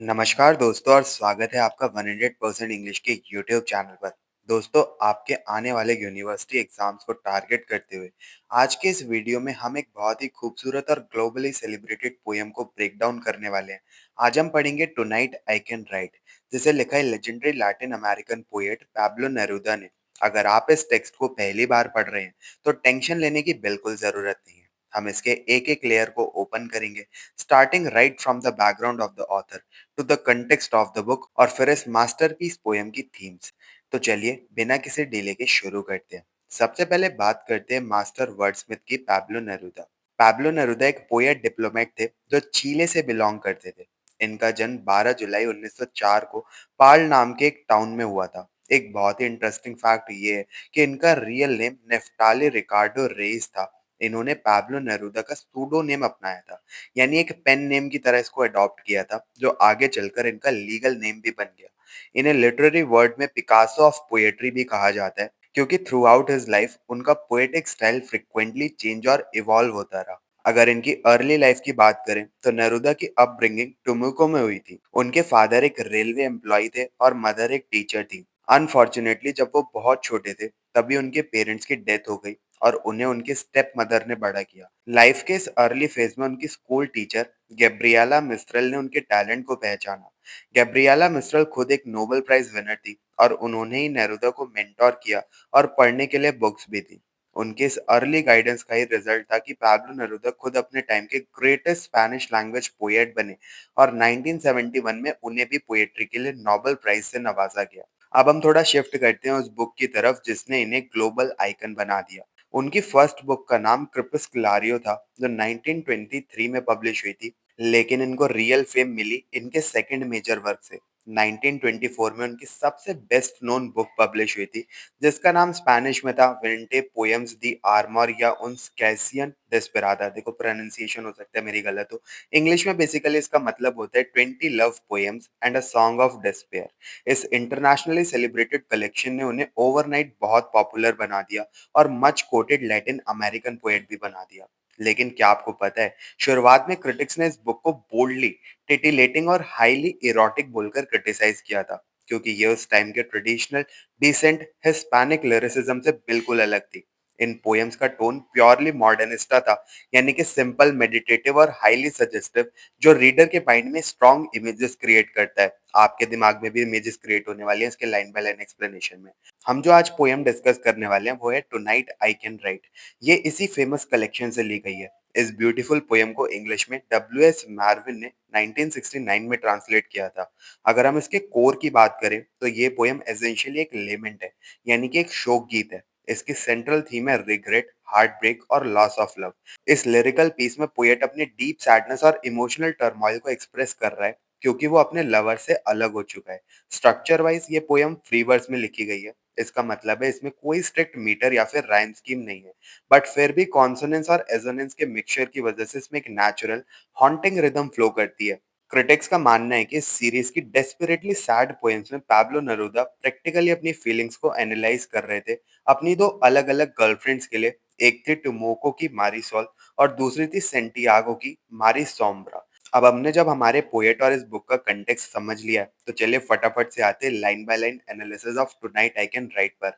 नमस्कार दोस्तों और स्वागत है आपका 100% इंग्लिश के यूट्यूब चैनल पर। दोस्तों, आपके आने वाले यूनिवर्सिटी एग्जाम्स को टारगेट करते हुए आज के इस वीडियो में हम एक बहुत ही खूबसूरत और ग्लोबली सेलिब्रेटेड पोएम को ब्रेक डाउन करने वाले हैं। आज हम पढ़ेंगे टुनाइट आई कैन राइट, जिसे लिखा है legendary Latin American poet Pablo Neruda ने। अगर आप इस टेक्स्ट को पहली बार पढ़ रहे हैं तो टेंशन लेने की बिल्कुल जरूरत नहीं है। हम इसके एक एक लेयर को ओपन करेंगे, starting right from the background of the author to the context of the book और फिर इस मास्टरपीस पोएम की थीम्स। तो चलिए बिना किसी डिले के शुरू करते हैं। सबसे पहले बात करते हैं मास्टर वर्डस्मिथ की, पैब्लो नेरुदा। पैब्लो नेरुदा एक पोएट डिप्लोमेट थे जो चीले से बिलोंग करते थे। इनका जन्म 12 जुलाई 1904 को पाल नाम के एक टाउन में हुआ था। एक बहुत ही इंटरेस्टिंग फैक्ट ये है कि इनका रियल नेम नेफ्टाली रिकार्डो रेइस था। इन्होंने पैब्लो नेरुदा का सूडो नेम अपनाया था, यानी एक पेन नेम की तरह इसको अडॉप्ट किया था, जो आगे चलकर इनका लीगल नेम भी बन गया। इन्हें लिटरेरी वर्ड में पिकासो ऑफ पोएट्री भी कहा जाता है, क्योंकि थ्रू आउट हिज लाइफ उनका पोएटिक स्टाइल फ्रिक्वेंटली चेंज और इवॉल्व होता रहा। अगर इनकी अर्ली लाइफ की बात करें तो नेरुदा की अपब्रिंगिंग टुमुको में हुई थी। उनके फादर एक रेलवे एम्प्लॉय थे और मदर एक टीचर थी। अनफॉर्चुनेटली जब वो बहुत छोटे थे तभी उनके पेरेंट्स की डेथ हो गई और उन्हें उनके स्टेप मदर ने बड़ा किया। लाइफ के इस अर्ली फेज में उनकी स्कूल टीचर गैब्रिएला मिस्ट्रेल ने उनके टैलेंट को पहचाना। गैब्रिएला मिस्ट्रेल खुद एक नोबेल प्राइज विनर थी और उन्होंने ही नेरुदा को मेंटोर किया और पढ़ने के लिए बुक्स भी दी। उनके इस अर्ली गाइडेंस का ही रिजल्ट था कि पाब्लो नेरुदा खुद अपने टाइम के ग्रेटेस्ट स्पेनिश लैंग्वेज पोएट बने और 1971 में उन्हें भी पोएट्री के लिए नोबेल प्राइज से नवाजा गया। अब हम थोड़ा शिफ्ट करते हैं उस बुक की तरफ जिसने इन्हें ग्लोबल आइकन बना दिया। उनकी फर्स्ट बुक का नाम क्रिपस्कुलारियो था, जो 1923 में पब्लिश हुई थी। लेकिन इनको रियल फेम मिली इनके सेकंड मेजर वर्क से। 1924 में उनकी सबसे बेस्ट नोन बुक पब्लिश हुई थी, जिसका नाम स्पेनिश में था वेंटे पोएम्स दी आर्मर या उन स्कैसियन डेस्पेरादा। देखो प्रोनाउंसिएशन हो सकता है मेरी गलत हो। इंग्लिश में बेसिकली इसका मतलब होता है 20 love poems and a song of despair. इस इंटरनेशनली सेलिब्रेटेड कलेक्शन ने उन्हें ओवरनाइट बहुत पॉपुलर बना दिया और much coated Latin American poet भी बना दिया। लेकिन क्या आपको पता है, शुरुआत में क्रिटिक्स ने इस बुक को बोल्डली टिटिलेटिंग और हाईली इरोटिक बोलकर क्रिटिसाइज किया था, क्योंकि ये उस टाइम के ट्रेडिशनल डिसेंट हिस्पैनिक लिरिसिज्म से बिल्कुल अलग थी। इन पोएम्स का टोन प्योरली मॉडर्निस्टा था, यानी कि सिंपल, मेडिटेटिव और हाईली सजेस्टिव, जो रीडर के माइंड में स्ट्रॉन्ग इमेजेस क्रिएट करता है। आपके दिमाग में भी इमेजेस क्रिएट होने वाली हैं इसके लाइन बाय लाइन एक्सप्लेनेशन में। हम जो आज पोएम डिस्कस करने वाले हैं वो है टुनाइट आई कैन राइट। ये इसी फेमस कलेक्शन से ली गई है। इस ब्यूटीफुल पोएम को इंग्लिश में डब्ल्यू एस मार्विन ने 1969 में ट्रांसलेट किया था। अगर हम इसके कोर की बात करें तो ये पोएम एसेंशियली एक लेमेंट है, यानी कि एक शोक गीत है। इसकी सेंट्रल थीम है रिग्रेट, हार्ट ब्रेक और लॉस ऑफ लव। इस लिरिकल पीस में पोएट अपनी डीप सैडनेस और इमोशनल टर्मोइल को एक्सप्रेस कर रहा है, क्योंकि वो अपने लवर से अलग हो चुका है। स्ट्रक्चर वाइज ये पोएम फ्री वर्स में लिखी गई है। इसका मतलब है इसमें कोई स्ट्रिक्ट मीटर या फिर राइम स्कीम नहीं है, बट फिर भी कॉन्सोनेंस और एजोनेंस के मिक्सचर की वजह से इसमें एक नेचुरल हॉन्टिंग रिदम फ्लो करती है। क्रिटिक्स का मानना है कि इस सीरीज की डेस्परेटली सैड पोएम्स में पैब्लो नेरुदा प्रैक्टिकली अपनी फीलिंग्स को एनालाइज कर रहे थे, अपनी दो अलग अलग गर्लफ्रेंड्स के लिए। एक थी टुमोको की मारिसोल और दूसरी थी सेंटियागो की मारी सोम्ब्रा। अब हमने जब हमारे पोएट और इस बुक का कंटेक्स्ट समझ लिया है, तो चलिए फटाफट से आते हैं line by line analysis of tonight I can right पर।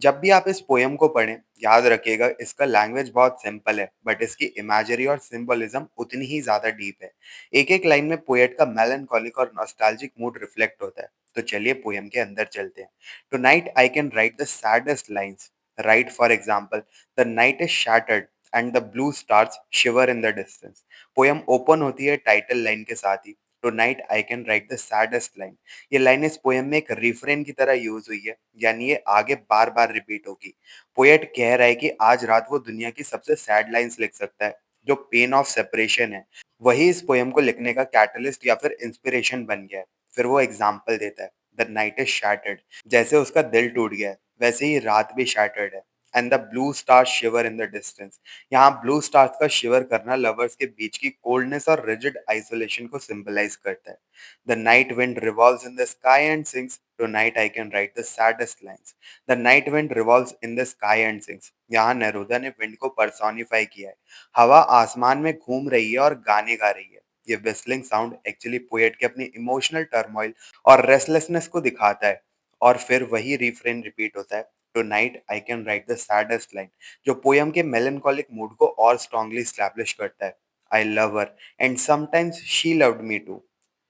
जब भी आप इस पोएम को पढ़ें, याद रखिएगा इसका लैंग्वेज बहुत सिंपल है, बट इसकी इमेजरी और सिंबलिज्म उतनी ही ज्यादा डीप है। एक एक लाइन में पोएट का मेलनकॉलिक और नॉस्टैल्जिक मूड रिफ्लेक्ट होता है। तो चलिए पोएम के अंदर चलते हैं। Tonight I can write the saddest lines. Write for example, the night is shattered and the blue stars shiver in the distance. Poem open होती है टाइटल लाइन के साथ ही, tonight I can write the saddest line. ये line इस poem में एक refrain की तरह यूज हुई है, यानी ये आगे बार बार रिपीट होगी। पोएट कह रहा है कि आज रात वो दुनिया की सबसे सैड लाइंस लिख सकता है, जो पेन ऑफ सेपरेशन है। वही इस पोयम को लिखने का कैटलिस्ट या फिर इंस्पिरेशन बन गया है। फिर वो एग्जाम्पल देता है, द नाइट इज शैटर्ड। जैसे उसका दिल टूट गया है, वैसे ही रात भी शैटर्ड है। And the blue star shiver in the distance. यहाँ ब्लू स्टार्स का शिवर करना लवर्स के बीच की कोल्डनेस और रिजिड आइसोलेशन को सिंबलाइज करता है। The night wind revolves in the sky and sings, tonight I can write the saddest lines. The night wind revolves in the sky and sings. यहाँ Neruda ने wind को personify किया है। हवा आसमान में घूम रही है और गाने गा रही है। ये whistling साउंड एक्चुअली पोएट के अपनी इमोशनल टर्मोइल और रेस्टलेसनेस को दिखाता है और फिर वही रिफ्रेन रिपीट होता है, tonight I can write the saddest line, जो पोयम के मेलंकोलिक मूड को और स्ट्रांगली एस्टैब्लिश करता है। I love her and sometimes she loved me too.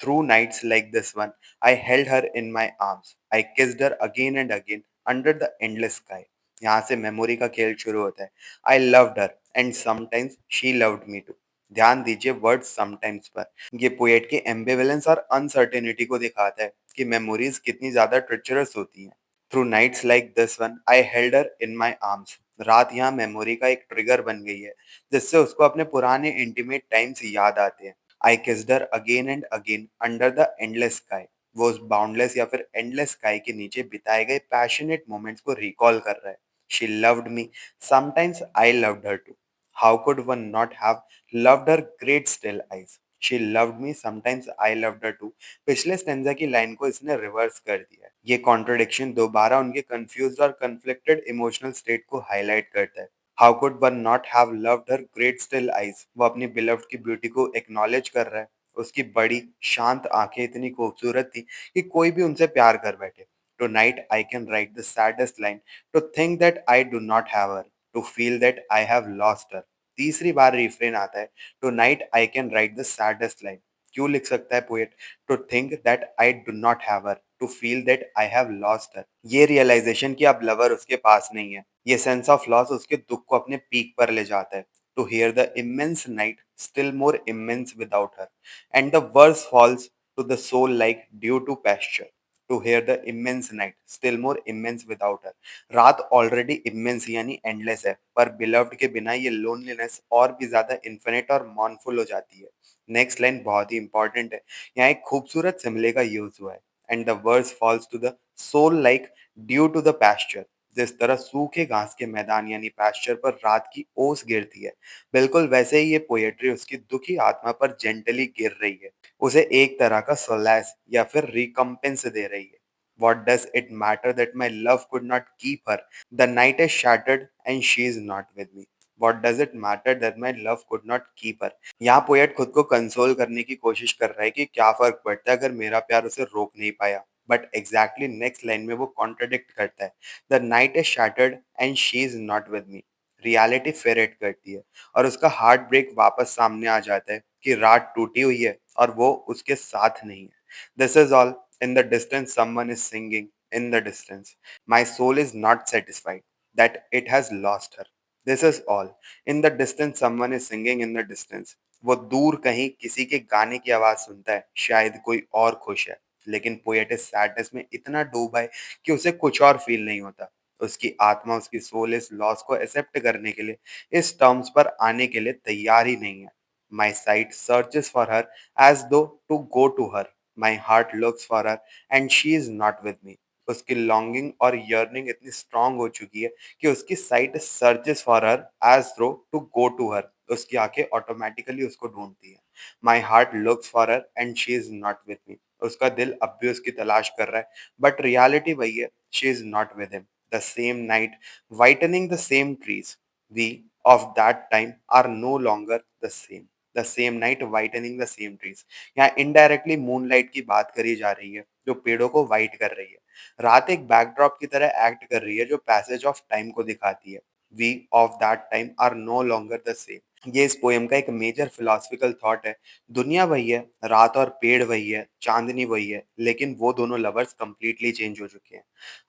Through nights like this one, I held her in my arms. I kissed her again and again under the endless sky. यहाँ से memory का खेल शुरू होता है। I loved her and sometimes she loved me too. ध्यान दीजिए word sometimes पर। ये पोएट की एम्बिवेलेंस और अनसर्टेनिटी को दिखाता है कि मेमोरीज कितनी ज्यादा ट्रिचरस होती हैं। Through nights like this one I held her in my arms. रात यहाँ मेमोरी का एक ट्रिगर बन गई है, जिससे उसको अपने पुराने इंटीमेट टाइम्स याद आते हैं। I kissed her again and again under the endless sky. वो उस बाउंडलेस या फिर एंडलेस स्काई के नीचे बिताए गए पैशनेट मोमेंट्स को रिकॉल कर रहा है। She loved me, sometimes I loved her too. How could one not have loved her great still eyes. She loved me, sometimes I loved her too. पिछले stanza की लाइन को इसने reverse कर दिया है। ये कॉन्ट्रडिक्शन दोबारा उनके कंफ्यूज्ड और कन्फ्लिक्टेड इमोशनल स्टेट को हाईलाइट करता है। How could one not have loved her great still eyes. वो अपनी बिलव्ड की ब्यूटी को एक्नॉलेज कर रहा है। उसकी बड़ी शांत आंखें इतनी खूबसूरत थी कि कोई भी उनसे प्यार कर बैठे। Tonight I can write the saddest line, to think that I do not have her, to feel that I have lost her. तीसरी बार रिफ्रेन आता है, tonight I can write the saddest line. क्यों लिख सकता है poet, to think that I do not have her, to feel that I have lost her. ये realization कि अब लवर उसके पास नहीं है, ये सेंस ऑफ लॉस उसके दुख को अपने पीक पर ले जाता है। To hear the immense night still more immense without her, and the verse falls to the soul like dew to pasture. To hear the immense night still more immense without her. रात already immense यानी endless है, पर beloved के बिना ये loneliness और भी ज्यादा इन्फिनिट और मॉर्नफुल हो जाती है। नेक्स्ट लाइन बहुत ही इंपॉर्टेंट है। यहाँ एक खूबसूरत सिमले का यूज हुआ है, and the verse falls to the soul like dew to the pasture. जिस तरह सूखे घास के मैदान यानी पैस्चर पर रात की ओस गिरती है, बिल्कुल वैसे ही ये पोएट्री उसकी दुखी आत्मा पर जेंटली गिर रही है, उसे एक तरह का सोलैस या फिर रिकम्पेंस दे रही है। What does it matter that my love could not keep her? The night is shattered and she is not with me. What does it matter that my love could not keep her? यहाँ poet खुद को console करने की कोशिश कर रहा है कि क्या फर्क पड़ता है अगर मेरा प्यार उसे रोक नहीं पाया। बट एग्जैक्टली नेक्स्ट लाइन में वो कॉन्ट्रडिक्ट करता है। The night is shattered and she is not with me. Reality फेरेट करती है और उसका हार्ट ब्रेक वापस सामने आ जाता है कि रात टूटी हुई है और वो उसके साथ नहीं है। This is all. In the distance someone is singing in the distance. My soul is not satisfied that it has lost her. This is all. In the distance someone is singing in the distance. वो दूर कहीं किसी के गाने की आवाज सुनता है, शायद कोई और खुश है, लेकिन पोएट इस सैडनेस में इतना डूबा है कि उसे कुछ और फील नहीं होता। उसकी आत्मा, उसकी सोल इस लॉस को एक्सेप्ट करने के लिए, इस टर्म्स पर आने के लिए तैयार ही नहीं है। My sight searches for her as though to go to her. My heart looks for her and she is not with me. उसकी लॉन्गिंग और यर्निंग इतनी स्ट्रांग हो चुकी है कि उसकी sight searches for her as though to go to her. उसकी आंखें ऑटोमेटिकली उसको ढूंढती है। My heart looks for her and she is not with me. उसका दिल अब भी उसकी तलाश कर रहा है, बट रियलिटी वही है, she is not with him. The same night whitening the same trees, we of that time are no longer the same. The same night whitening the same trees. यहाँ इनडायरेक्टली मूनलाइट की बात करी जा रही है, जो पेड़ों को वाइट कर रही है। रात एक बैकड्रॉप की तरह एक्ट कर रही है, जो पैसेज ऑफ टाइम को दिखाती है। We of that time are no longer the same. ये इस पोएम का एक मेजर फिलोसफिकल थॉट है। दुनिया वही है, रात और पेड़ वही है, चांदनी वही है, लेकिन वो दोनों लवर्स कंप्लीटली चेंज हो चुके हैं।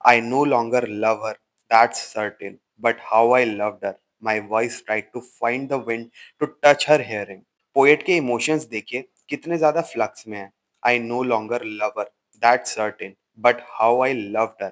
I no longer love her, that's certain, but how I loved her. My voice tried to find the wind to touch her hearing. Poet के इमोशंस देखिए कितने ज्यादा फ्लक्स में है। I no longer love her, that's certain, but how I loved her.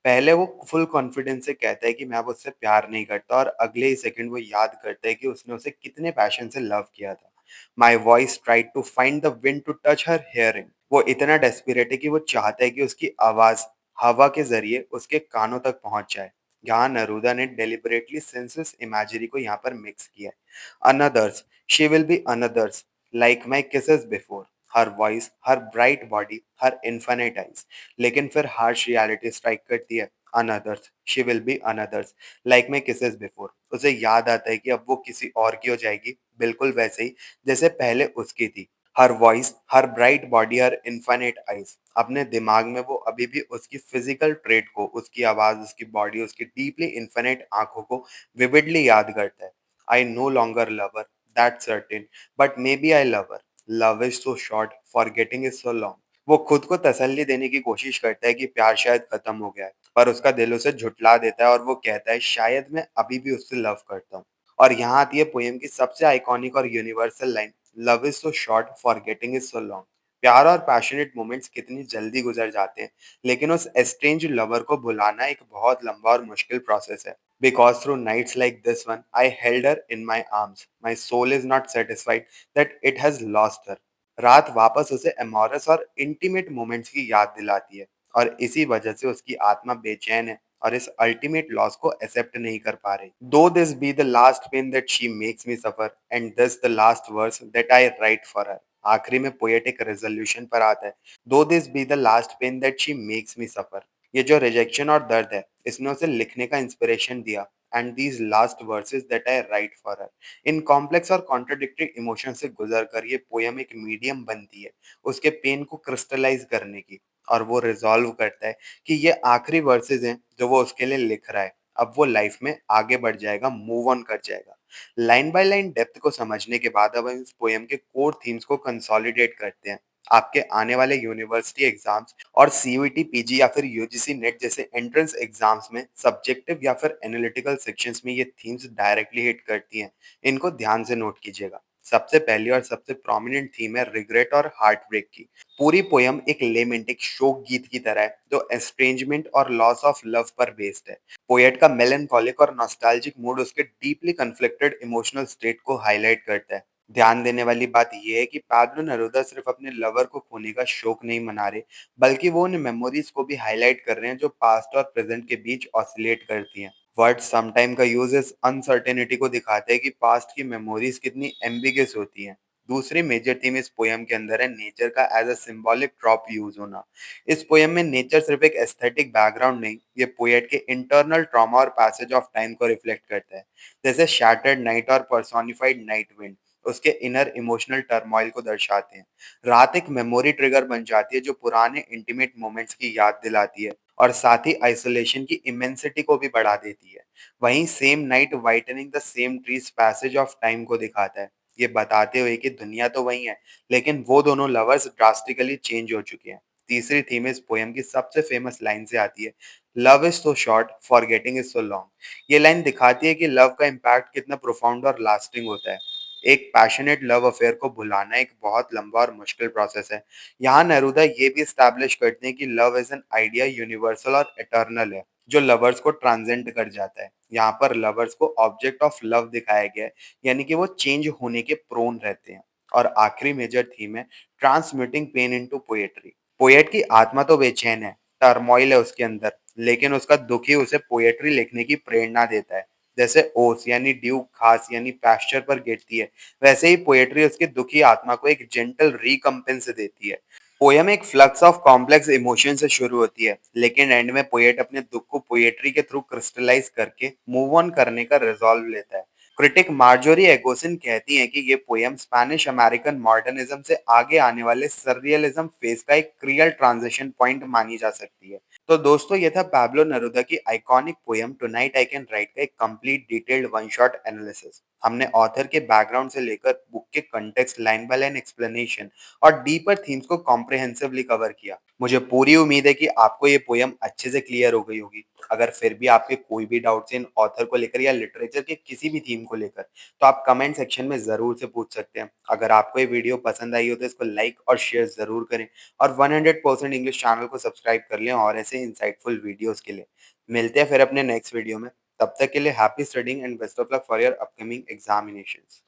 पहले वो full confidence से कहता है कि मैं अब उससे प्यार नहीं करता, और अगले ही सेकंड वो याद करता है कि उसने उसे कितने पैशन से लव किया था। My voice tried to find the wind to touch her hearing. वो इतना डेस्परेट है कि वो चाहता है कि उसकी आवाज हवा के जरिए उसके कानों तक पहुंच जाए। यहाँ नरूदा ने डेलिबरेटली सेंसस इमेजरी को यहाँ पर मिक्स किया है। Another's, she will be another's, like my kisses before. Her voice, her bright body, her infinite eyes. लेकिन फिर हार्श रियलिटी स्ट्राइक करती है। Another's, she will be another's, like my kisses before. उसे याद आता है कि अब वो किसी और की हो जाएगी, बिल्कुल वैसे ही जैसे पहले उसकी थी। हर वॉइस, हर ब्राइट बॉडी, हर इन्फिनिट आइज। अपने दिमाग में वो अभी भी उसकी फिजिकल ट्रेट को, उसकी आवाज, उसकी बॉडी, उसकी डीपली इन्फिनिट आंखों को विविडली याद करता है। I no longer love her, that certain, but may be I love her. Love is so short, forgetting is so long. वो खुद को तसल्ली देने की कोशिश करता है कि प्यार शायद खत्म हो गया है, पर उसका दिल उसे झुठला देता है और वो कहता है शायद मैं अभी भी उससे लव करता हूँ। और यहाँ आती है पोएम की सबसे आइकॉनिक और universal line, love is so short, forgetting is so long. प्यार और पैशनेट मोमेंट्स कितनी जल्दी गुजर जाते हैं, लेकिन उस एस्ट्रेंज लवर को भुलाना एक बहुत लंबा और मुश्किल प्रोसेस है। Because through nights like this one I held her in my arms, my soul is not satisfied that it has lost her. रात वापस उसे एमोरस और इंटीमेट मोमेंट्स की याद दिलाती है, और इसी वजह से उसकी आत्मा बेचैन है और इस अल्टीमेट लॉस को एक्सेप्ट नहीं कर पा रही। Though this be the last pain that she makes me suffer and this the last verse that I write for her. आखिरी में पोएटिक रेजोल्यूशन पर आता है, though this be the last pain that she makes me suffer. ये जो rejection और दर्द है, इसने उसे लिखने का इंस्पिरेशन दिया। And these last versus that I write for her. In complex और कॉन्ट्रडिक्टरी इमोशन से गुजर कर ये पोयम एक मीडियम बनती है उसके पेन को क्रिस्टलाइज करने की। और वो रिजॉल्व करता है कि ये आखिरी वर्सेस हैं जो वो उसके लिए लिख रहा है। अब वो लाइफ में आगे बढ़ जाएगा, मूव ऑन कर जाएगा। लाइन बाय लाइन डेप्थ को समझने के बाद अब हम इस पोएम के कोर थीम्स को कंसोलिडेट करते हैं। आपके आने वाले यूनिवर्सिटी एग्जाम्स और सीयूईटी, पीजी या फिर यूजीसी नेट जैसे एंट्रेंस एग्जाम्स में सब्जेक्टिव या फिर एनालिटिकल सेक्शंस में ये थीम्स डायरेक्टली हिट करती हैं। इनको ध्यान से नोट कीजिएगा। सबसे पहली और सबसे प्रोमिनेंट थीम है रिग्रेट और हार्ट ब्रेक की। पूरी पोयम एक लेमेंटिक शोक गीत की तरह है जो एस्ट्रेंजमेंट और लॉस ऑफ लव पर बेस्ड है। पोएट का मेलनकॉलिक और नॉस्टैल्जिक मूड उसके डीपली कन्फ्लिक्टेड इमोशनल स्टेट को हाईलाइट करता है। ध्यान देने वाली बात यह है कि पाब्लो नेरुदा सिर्फ अपने लवर को खोने का शोक नहीं मना रहे, बल्कि वो उन मेमोरीज को भी हाईलाइट कर रहे हैं जो पास्ट और प्रेजेंट के बीच ऑसिलेट करती हैं। वर्ड समटाइम का यूज इस अनसर्टेनिटी को दिखाता है कि पास्ट की मेमोरीज कितनी एम्बिगस होती हैं। दूसरी मेजर थीम इस पोयम के अंदर है नेचर का as a symbolic drop use होना। इस पोयम में नेचर सिर्फ एक एस्थेटिक बैकग्राउंड नहीं, ये पोएट के इंटरनल ट्रॉमा और पैसेज ऑफ टाइम को रिफ्लेक्ट करता है। जैसे शैटर्ड नाइट और पर्सोनिफाइड नाइट विंड उसके इनर इमोशनल टर्मोइल को दर्शाते हैं। रात एक मेमोरी ट्रिगर बन जाती है जो पुराने इंटीमेट मोमेंट्स की याद दिलाती है और साथ ही आइसोलेशन की इमेंसिटी को भी बढ़ा देती है। वहीं same night whitening the same trees passage of time को दिखाता है, ये बताते हुए कि दुनिया तो वही है, लेकिन वो दोनों लवर्स ड्रास्टिकली चेंज हो चुके हैं। तीसरी थीम इस पोयम की सबसे फेमस लाइन से आती है, love is so short, forgetting is so long. ये लाइन दिखाती है कि लव का इम्पैक्ट कितना प्रोफाउंड और लास्टिंग होता है। एक पैशनेट लव अफेयर को भुलाना एक बहुत लंबा और मुश्किल प्रोसेस है। यहाँ नेरूदा ये भी स्टैब्लिश करते हैं कि love is an idea universal और एटर्नल है, जो लवर्स को ट्रांसेंड कर जाता है। यहाँ पर लवर्स को ऑब्जेक्ट ऑफ लव दिखाया गया है, यानी कि वो चेंज होने के प्रोन रहते हैं। और आखिरी मेजर थीम है transmuting pain into poetry. Poet की आत्मा तो बेचैन है, टर्मोइल है उसके अंदर, लेकिन उसका दुख ही उसे पोएट्री लिखने की प्रेरणा देता है। जैसे ओस यानी ड्यू घास यानी पैस्चर पर गिरती है, वैसे ही पोएट्री उसकी दुखी आत्मा को एक जेंटल रिकम्पेंस देती है। पोयम एक फ्लक्स ऑफ कॉम्प्लेक्स इमोशन से शुरू होती है, लेकिन एंड में पोएट अपने दुख को पोएट्री के थ्रू क्रिस्टलाइज करके मूव ऑन करने का रिजॉल्व लेता है। क्रिटिक मार्जोरी एगोसिन कहती हैं कि ये पोयम स्पेनिश अमेरिकन मॉडर्निज्म से आगे आने वाले सर्रियलिज्म फेज का एक रियल ट्रांजिशन पॉइंट मानी जा सकती है। तो दोस्तों, ये था पाब्लो नेरुदा की iconic poem tonight I can right का एक complete detailed one shot analysis. हमने ऑथर के बैकग्राउंड से लेकर बुक के context, line by line explanation और डीपर थीम्स को कॉम्प्रिहेंसिवली कवर किया। मुझे पूरी उम्मीद है कि आपको ये पोयम अच्छे से क्लियर हो गई होगी। अगर फिर भी आपके कोई भी डाउट्स इन ऑथर को लेकर या लिटरेचर के किसी भी थीम को लेकर, तो आप कमेंट सेक्शन में ज़रूर से पूछ सकते हैं। अगर आपको ये वीडियो पसंद आई हो तो इसको लाइक और शेयर ज़रूर करें, और 100% इंग्लिश चैनल को सब्सक्राइब कर लें और ऐसे इंसाइटफुल वीडियोज़ के लिए। मिलते हैं फिर अपने नेक्स्ट वीडियो में। तब तक के लिए happy studying and best of luck for your upcoming examinations.